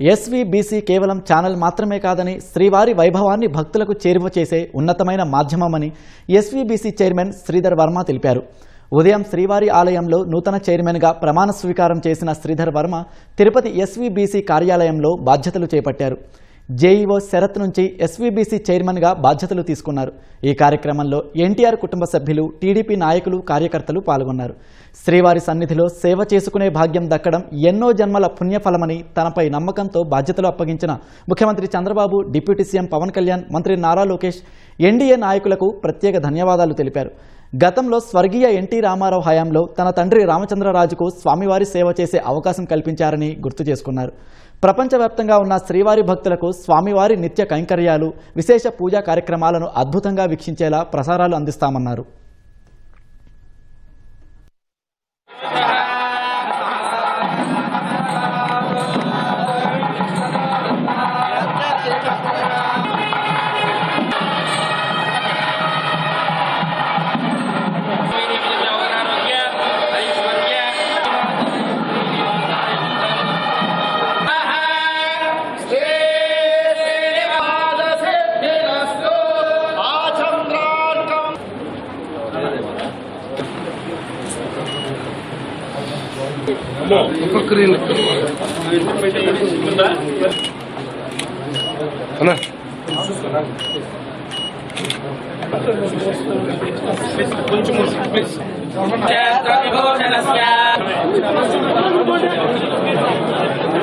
SVBC కేవలం channel మాత్రమే కాదని శ్రీవారి వైభవాన్ని భక్తులకు చేరువ చేసే ఉన్నతమైన మాధ్యమమని ఎస్వీబీసీ చైర్మన్ శ్రీధర్ వర్మ తెలిపారు. ఉదయం శ్రీవారి ఆలయంలో నూతన చైర్మన్గా ప్రమాణ స్వీకారం చేసిన శ్రీధర్ వర్మ తిరుపతి ఎస్వీబీసీ కార్యాలయంలో బాధ్యతలు చేపట్టారు. జేఈఓ శరత్ నుంచి ఎస్వీబీసీ చైర్మన్గా బాధ్యతలు తీసుకున్నారు. ఈ కార్యక్రమంలో ఎన్టీఆర్ కుటుంబ సభ్యులు, టీడీపీ నాయకులు, కార్యకర్తలు పాల్గొన్నారు. శ్రీవారి సన్నిధిలో సేవ చేసుకునే భాగ్యం దక్కడం ఎన్నో జన్మల పుణ్యఫలమని తనపై నమ్మకంతో బాధ్యతలు అప్పగించిన ముఖ్యమంత్రి చంద్రబాబు, డిప్యూటీ సీఎం పవన్ కళ్యాణ్, మంత్రి నారా లోకేష్, ఎన్డీఏ నాయకులకు ప్రత్యేక ధన్యవాదాలు తెలిపారు. గతంలో స్వర్గీయ ఎన్టీ రామారావు హయాంలో తన తండ్రి రామచంద్రరాజుకు స్వామివారి సేవ చేసే అవకాశం కల్పించారని గుర్తు చేసుకున్నారు. ప్రపంచవ్యాప్తంగా ఉన్న శ్రీవారి భక్తులకు స్వామివారి నిత్య కైంకర్యాలు, విశేష పూజా కార్యక్రమాలను అద్భుతంగా వీక్షించేలా ప్రసారాలు అందిస్తామన్నారు.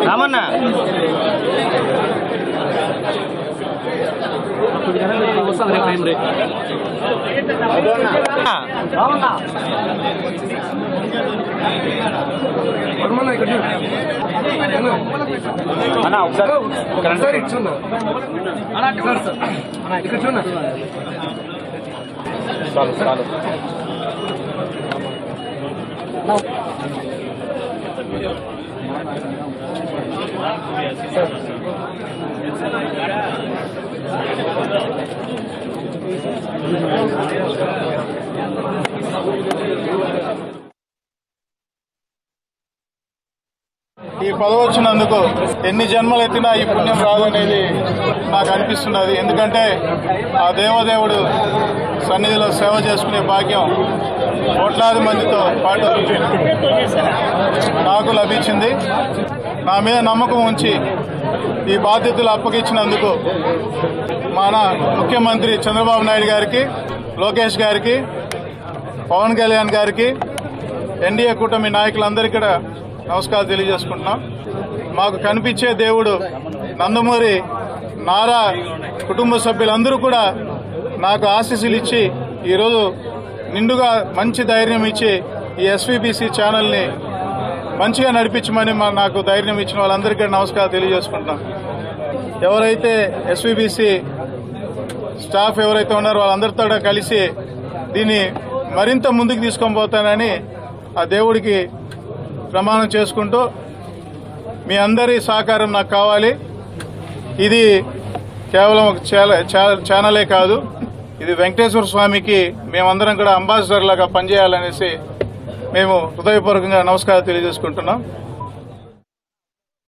రామన్న అన్నా ఒకసారి చాలు చాలు ఈ పదవి వచ్చినందుకు ఎన్ని జన్మలు ఎత్తినా ఈ పుణ్యం రాదనేది నాకు అనిపిస్తున్నది. ఎందుకంటే ఆ దేవదేవుడు సన్నిధిలో సేవ చేసుకునే భాగ్యం కోట్లాది మందితో పాటు నాకు లభించింది. నా మీద నమ్మకం ఉంచి ఈ బాధ్యతలు అప్పగించినందుకు మన ముఖ్యమంత్రి చంద్రబాబు నాయుడు గారికి, లోకేష్ గారికి, పవన్ కళ్యాణ్ గారికి, ఎన్డీఏ కూటమి నాయకులందరికీ కూడా నమస్కారాలు తెలియజేసుకుంటున్నాం. మాకు కనిపించే దేవుడు నందమూరి నారా కుటుంబ సభ్యులందరూ కూడా నాకు ఆశీస్సులు ఇచ్చి ఈరోజు నిండుగా మంచి ధైర్యం ఇచ్చి ఈ ఎస్వీబీసీ ఛానల్ని మంచిగా నడిపించమని నాకు ధైర్యం ఇచ్చిన వాళ్ళందరికీ నమస్కారం తెలియజేసుకుంటున్నాం. ఎవరైతే ఎస్వీబీసీ స్టాఫ్ ఎవరైతే ఉన్నారో వాళ్ళందరితో కూడా కలిసి దీన్ని మరింత ముందుకు తీసుకొని పోతానని ఆ దేవుడికి ప్రమాణం చేసుకుంటూ మీ అందరి సహకారం నాకు కావాలి. ఇది కేవలం ఒక ఛానలే కాదు, ఇది వెంకటేశ్వర స్వామికి మేమందరం కూడా అంబాసిడర్ లాగా పనిచేయాలనేసి మేము హృదయపూర్వకంగా నమస్కారం తెలియజేసుకుంటున్నాం.